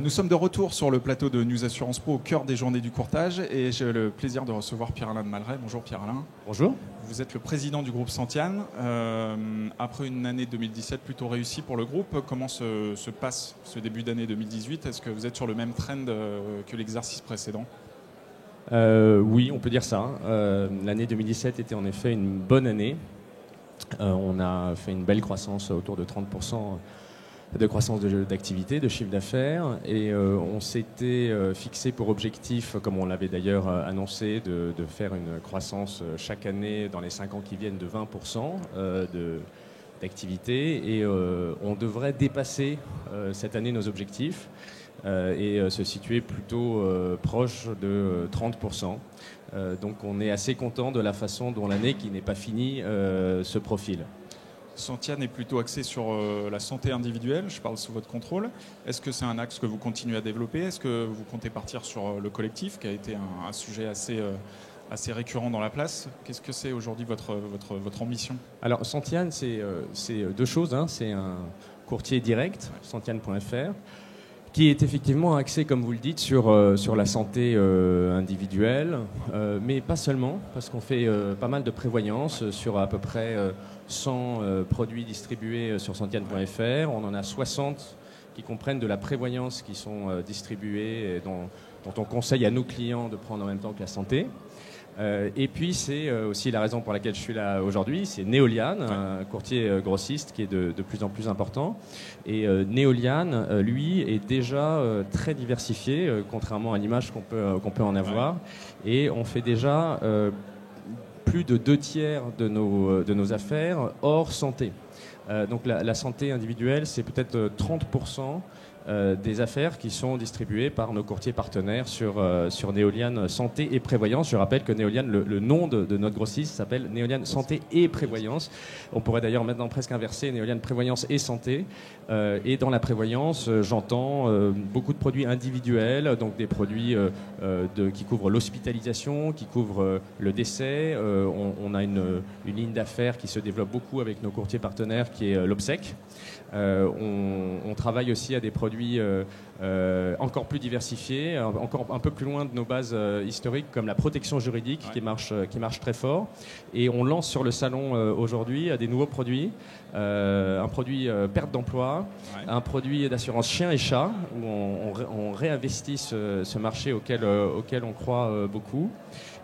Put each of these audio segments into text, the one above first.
Nous sommes de retour sur le plateau de News Assurance Pro au cœur des journées du courtage et j'ai le plaisir de recevoir Pierre-Alain de Malray. Bonjour Pierre-Alain. Bonjour. Vous êtes le président du groupe Santian. Après une année 2017 plutôt réussie pour le groupe, comment se passe ce début d'année 2018 ? Est-ce que vous êtes sur le même trend que l'exercice précédent ? Oui, on peut dire ça. L'année 2017 était en effet une bonne année. On a fait une belle croissance autour de 30% de croissance d'activité, de chiffre d'affaires, et on s'était fixé pour objectif, comme on l'avait d'ailleurs annoncé, de faire une croissance chaque année dans les 5 ans qui viennent de 20% d'activité, et on devrait dépasser cette année nos objectifs et se situer plutôt proche de 30%. Donc on est assez content de la façon dont l'année qui n'est pas finie se profile. Santian est plutôt axé sur la santé individuelle, je parle sous votre contrôle. Est-ce que c'est un axe que vous continuez à développer ? Est-ce que vous comptez partir sur le collectif, qui a été un sujet assez récurrent dans la place ? Qu'est-ce que c'est aujourd'hui votre ambition ? Alors Santian, c'est deux choses. C'est un courtier direct, Santian.fr, qui est effectivement axé, comme vous le dites, sur la santé individuelle, mais pas seulement, parce qu'on fait pas mal de prévoyance sur à peu près 100 produits distribués sur Santian.fr. On en a 60 qui comprennent de la prévoyance qui sont distribués et dont on conseille à nos clients de prendre en même temps que la santé. Et puis c'est aussi la raison pour laquelle je suis là aujourd'hui, c'est Neolian, un courtier grossiste qui est de plus en plus important. Et Neolian, lui, est déjà très diversifié, contrairement à l'image qu'on peut en avoir. Et on fait déjà plus de 2/3 de nos affaires hors santé. Donc la santé individuelle, c'est peut-être 30% des affaires qui sont distribuées par nos courtiers partenaires sur Neolian Santé et Prévoyance. Je rappelle que Neolian, le nom de notre grossiste s'appelle Neolian Santé et Prévoyance. On pourrait d'ailleurs maintenant presque inverser Neolian Prévoyance et Santé. Et dans la prévoyance, j'entends beaucoup de produits individuels, donc des produits qui couvrent l'hospitalisation, qui couvrent le décès. On a une ligne d'affaires qui se développe beaucoup avec nos courtiers partenaires, qui est l'obsèque. On travaille aussi à des produits encore plus diversifiés, encore un peu plus loin de nos bases historiques, comme la protection juridique qui marche très fort. Et on lance sur le salon aujourd'hui des nouveaux produits, un produit perte d'emploi, un produit d'assurance chien et chat, où on réinvestit ce marché auquel on croit beaucoup,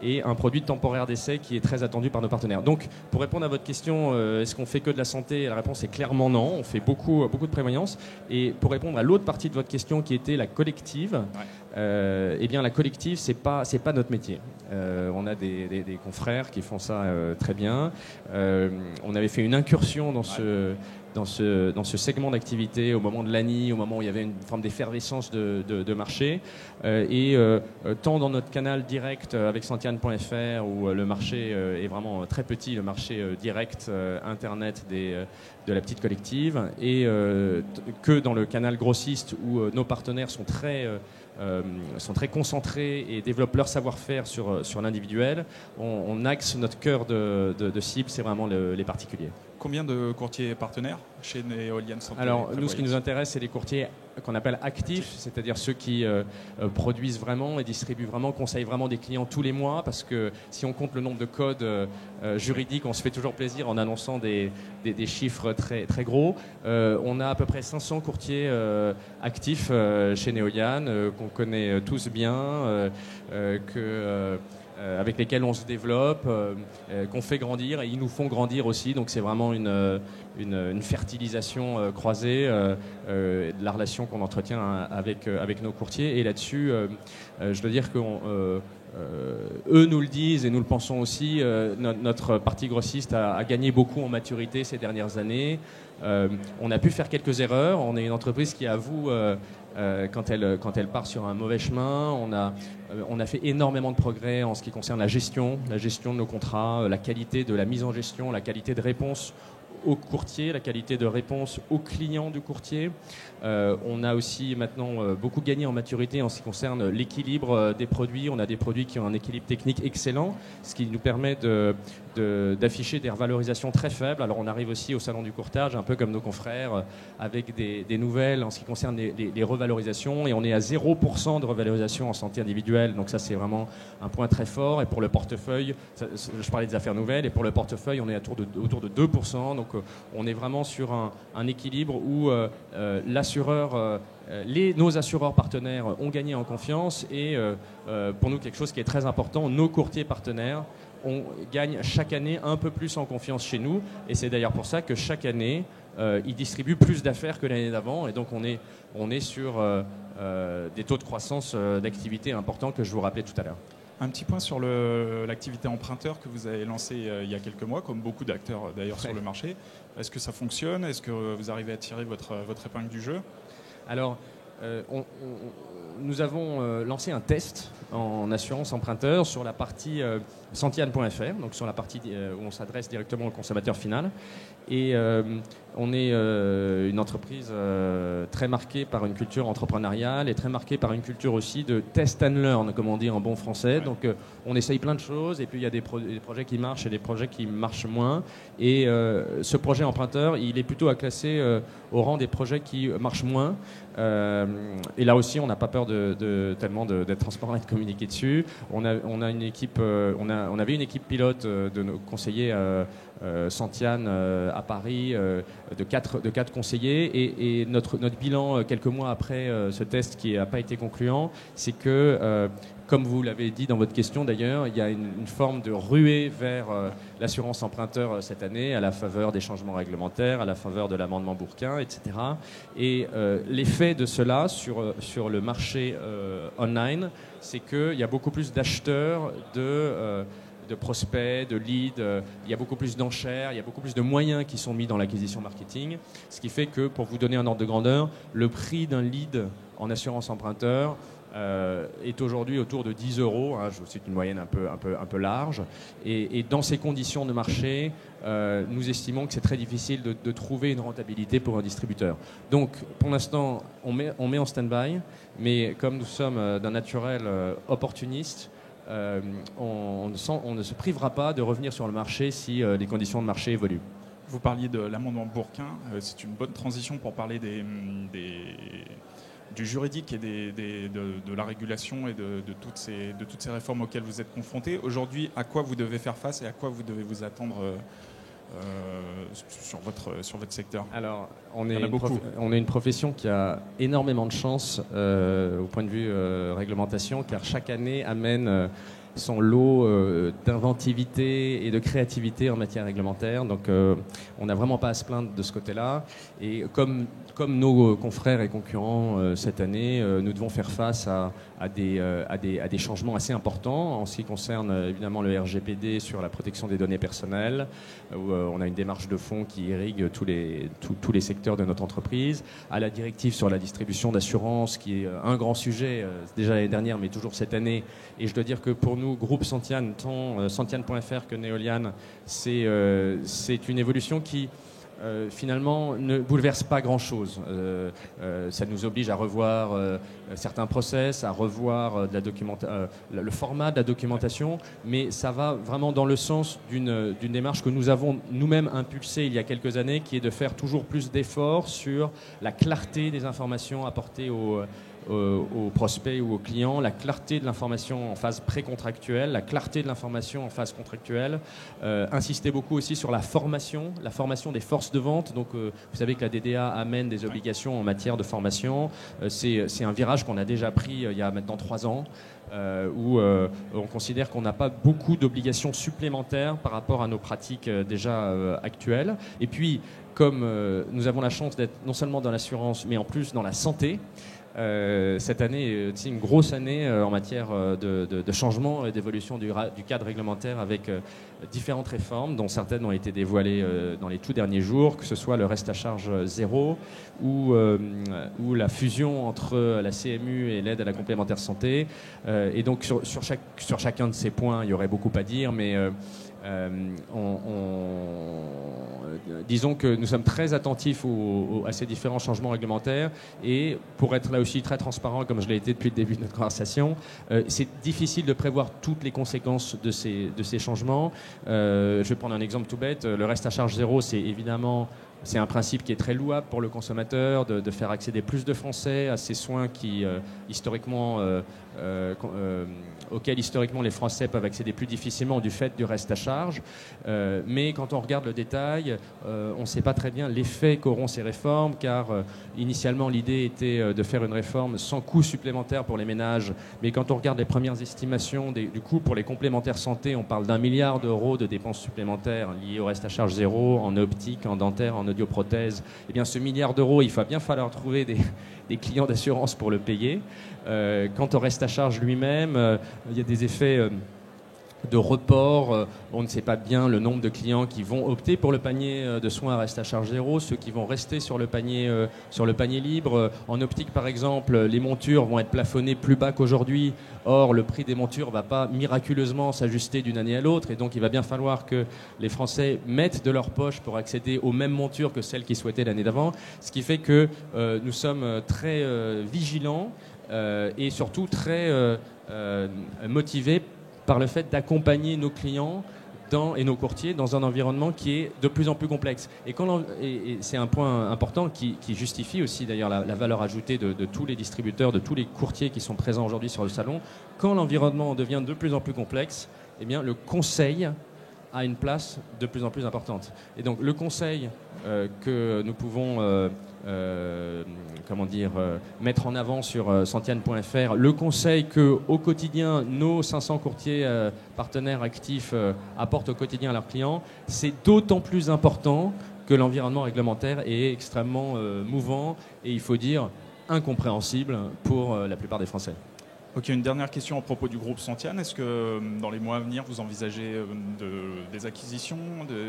et un produit temporaire d'essai qui est très attendu par nos partenaires. Donc, pour répondre à votre question, est-ce qu'on fait que de la santé ? La réponse est clairement non. On fait beaucoup de prévoyance. Et pour répondre à l'autre partie de votre question, qui était la collective, eh bien, la collective, c'est pas notre métier. On a des confrères qui font ça très bien. On avait fait une incursion dans ce segment d'activité au moment de l'ANI, au moment où il y avait une forme d'effervescence de marché. Tant dans notre canal direct avec Santian.fr, où le marché est vraiment très petit, le marché direct Internet de la petite collective, et que dans le canal grossiste, où nos partenaires sont très concentrés et développent leur savoir-faire sur l'individuel. On axe notre cœur de cible, c'est vraiment les particuliers. Combien de courtiers partenaires chez Neolian Santé ? Alors, nous, ce qui nous intéresse, c'est les courtiers qu'on appelle actifs, c'est-à-dire ceux qui produisent vraiment et distribuent vraiment, conseillent vraiment des clients tous les mois, parce que si on compte le nombre de codes juridiques, on se fait toujours plaisir en annonçant des chiffres très, très gros. On a à peu près 500 courtiers actifs chez Neolian, qu'on connaît tous bien, avec lesquels on se développe, qu'on fait grandir, et ils nous font grandir aussi. Donc c'est vraiment une fertilisation croisée de la relation qu'on entretient avec nos courtiers. Et là-dessus, je dois dire qu'eux nous le disent et nous le pensons aussi, notre partie grossiste a gagné beaucoup en maturité ces dernières années. On a pu faire quelques erreurs. On est une entreprise qui avoue quand elle part sur un mauvais chemin. On a fait énormément de progrès en ce qui concerne la gestion de nos contrats, la qualité de la mise en gestion, la qualité de réponse au courtier, la qualité de réponse aux clients du courtier. On a aussi maintenant beaucoup gagné en maturité en ce qui concerne l'équilibre des produits. On a des produits qui ont un équilibre technique excellent, ce qui nous permet d'afficher des revalorisations très faibles. Alors on arrive aussi au salon du courtage, un peu comme nos confrères, avec des nouvelles en ce qui concerne les revalorisations. Et on est à 0% de revalorisation en santé individuelle. Donc ça, c'est vraiment un point très fort. Et pour le portefeuille, je parlais des affaires nouvelles, et pour le portefeuille, on est autour de 2%. Donc on est vraiment sur un équilibre où nos assureurs partenaires ont gagné en confiance et pour nous quelque chose qui est très important, nos courtiers partenaires gagnent chaque année un peu plus en confiance chez nous et c'est d'ailleurs pour ça que chaque année ils distribuent plus d'affaires que l'année d'avant et donc on est sur des taux de croissance d'activité importants que je vous rappelais tout à l'heure. Un petit point sur l'activité emprunteur que vous avez lancée il y a quelques mois, comme beaucoup d'acteurs d'ailleurs sur le marché. Est-ce que ça fonctionne? Est-ce que vous arrivez à tirer votre épingle du jeu? Alors, nous avons lancé un test en assurance emprunteur sur la partie Santiane.fr, donc sur la partie où on s'adresse directement au consommateur final. Et on est une entreprise très marquée par une culture entrepreneuriale et très marquée par une culture aussi de test and learn, comme on dit en bon français. Ouais. Donc on essaye plein de choses et puis il y a des projets qui marchent et des projets qui marchent moins. Et ce projet emprunteur, il est plutôt à classer au rang des projets qui marchent moins. Et là aussi, on n'a pas peur tellement d'être transparent et de communiquer dessus. On a une équipe, on avait une équipe pilote de nos conseillers Santiane à Paris de quatre conseillers et notre bilan quelques mois après ce test qui n'a pas été concluant, c'est que comme vous l'avez dit dans votre question d'ailleurs, il y a une forme de ruée vers l'assurance emprunteur cette année à la faveur des changements réglementaires, à la faveur de l'amendement Bourquin, etc. Et l'effet de cela sur le marché online, c'est qu'il y a beaucoup plus d'acheteurs de prospects, de leads, il y a beaucoup plus d'enchères, il y a beaucoup plus de moyens qui sont mis dans l'acquisition marketing, ce qui fait que, pour vous donner un ordre de grandeur, le prix d'un lead en assurance emprunteur est aujourd'hui autour de 10 €. Hein, c'est une moyenne un peu large. Et dans ces conditions de marché, nous estimons que c'est très difficile de trouver une rentabilité pour un distributeur. Donc, pour l'instant, on met en stand-by, mais comme nous sommes d'un naturel opportuniste, on ne se privera pas de revenir sur le marché si les conditions de marché évoluent. Vous parliez de l'amendement Bourquin, c'est une bonne transition pour parler du juridique et de la régulation et de toutes ces réformes auxquelles vous êtes confrontés. Aujourd'hui, à quoi vous devez faire face et à quoi vous devez vous attendre sur votre secteur? Alors, on est une profession qui a énormément de chance au point de vue réglementation, car chaque année amène son lot d'inventivité et de créativité en matière réglementaire. Donc, on n'a vraiment pas à se plaindre de ce côté-là. Et comme nos confrères et concurrents cette année, nous devons faire face à des changements assez importants en ce qui concerne évidemment le RGPD sur la protection des données personnelles, où on a une démarche de fond qui irrigue tous les secteurs de notre entreprise, à la directive sur la distribution d'assurance qui est un grand sujet déjà l'année dernière mais toujours cette année. Et je dois dire que pour nous, groupe Santiane, tant Santiane.fr que Neoliane, c'est une évolution qui finalement ne bouleverse pas grand-chose. Ça nous oblige à revoir certains process, à revoir le format de la documentation, mais ça va vraiment dans le sens d'une démarche que nous avons nous-mêmes impulsée il y a quelques années, qui est de faire toujours plus d'efforts sur la clarté des informations apportées aux prospects ou aux clients, la clarté de l'information en phase précontractuelle, la clarté de l'information en phase contractuelle, insister beaucoup aussi sur la formation des forces de vente. Donc vous savez que la DDA amène des obligations en matière de formation. C'est un virage qu'on a déjà pris il y a maintenant 3 ans. Où on considère qu'on n'a pas beaucoup d'obligations supplémentaires par rapport à nos pratiques déjà actuelles. Et puis, comme nous avons la chance d'être non seulement dans l'assurance, mais en plus dans la santé, cette année est une grosse année en matière de changement et d'évolution du cadre réglementaire avec différentes réformes dont certaines ont été dévoilées dans les tout derniers jours, que ce soit le reste à charge zéro ou la fusion entre la CMU et l'aide à la complémentaire santé. Et donc sur chacun de ces points, il y aurait beaucoup à dire, mais Disons que nous sommes très attentifs à ces différents changements réglementaires et pour être là aussi très transparent, comme je l'ai été depuis le début de notre conversation, c'est difficile de prévoir toutes les conséquences de ces changements. Je vais prendre un exemple tout bête. Le reste à charge zéro, c'est un principe qui est très louable pour le consommateur, de faire accéder plus de Français à ces soins auxquels historiquement les Français peuvent accéder plus difficilement du fait du reste à charge. Mais quand on regarde le détail, on ne sait pas très bien l'effet qu'auront ces réformes, car initialement l'idée était de faire une réforme sans coût supplémentaire pour les ménages. Mais quand on regarde les premières estimations du coût pour les complémentaires santé, on parle d'1 milliard d'euros de dépenses supplémentaires liées au reste à charge zéro, en optique, en dentaire, en audioprothèse. Eh bien, ce milliard d'euros, il va bien falloir trouver des clients d'assurance pour le payer. Quant au reste à charge lui-même, il y a des effets de report. On ne sait pas bien le nombre de clients qui vont opter pour le panier de soins à reste à charge zéro, ceux qui vont rester sur le panier libre. En optique, par exemple, les montures vont être plafonnées plus bas qu'aujourd'hui. Or, le prix des montures ne va pas miraculeusement s'ajuster d'une année à l'autre. Et donc, il va bien falloir que les Français mettent de leur poche pour accéder aux mêmes montures que celles qu'ils souhaitaient l'année d'avant. Ce qui fait que nous sommes très vigilants et surtout très motivés par le fait d'accompagner nos clients et nos courtiers dans un environnement qui est de plus en plus complexe. Et c'est un point important qui justifie aussi d'ailleurs la valeur ajoutée de tous les distributeurs, de tous les courtiers qui sont présents aujourd'hui sur le salon. Quand l'environnement devient de plus en plus complexe, eh bien, le conseil a une place de plus en plus importante. Et donc le conseil que nous pouvons mettre en avant sur Santiane.fr, le conseil que au quotidien nos 500 courtiers partenaires actifs apportent au quotidien à leurs clients, c'est d'autant plus important que l'environnement réglementaire est extrêmement mouvant et il faut dire incompréhensible pour la plupart des Français. Ok, une dernière question à propos du groupe Santiane. Est-ce que dans les mois à venir, vous envisagez des acquisitions,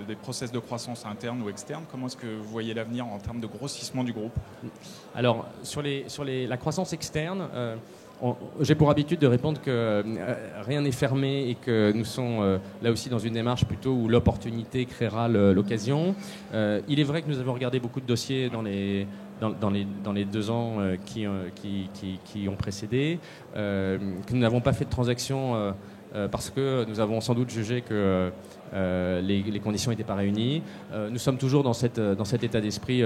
des process de croissance interne ou externe? Comment est-ce que vous voyez l'avenir en termes de grossissement du groupe? Alors, sur la croissance externe, j'ai pour habitude de répondre que rien n'est fermé et que nous sommes là aussi dans une démarche plutôt où l'opportunité créera l'occasion. Il est vrai que nous avons regardé beaucoup de dossiers dans les 2 ans qui ont précédé, que nous n'avons pas fait de transaction parce que nous avons sans doute jugé que les conditions n'étaient pas réunies. Nous sommes toujours dans cet état d'esprit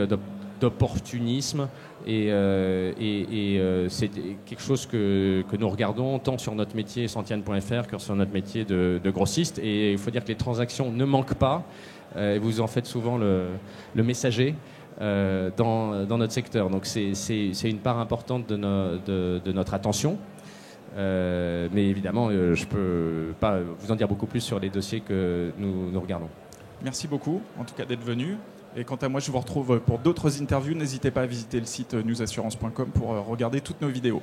d'opportunisme et c'est quelque chose que nous regardons tant sur notre métier Santiane.fr que sur notre métier de grossiste. Et il faut dire que les transactions ne manquent pas. Vous en faites souvent le messager. Dans notre secteur. Donc c'est une part importante de notre attention. Mais évidemment, je ne peux pas vous en dire beaucoup plus sur les dossiers que nous regardons. Merci beaucoup, en tout cas, d'être venu. Et quant à moi, je vous retrouve pour d'autres interviews. N'hésitez pas à visiter le site newsassurance.com pour regarder toutes nos vidéos.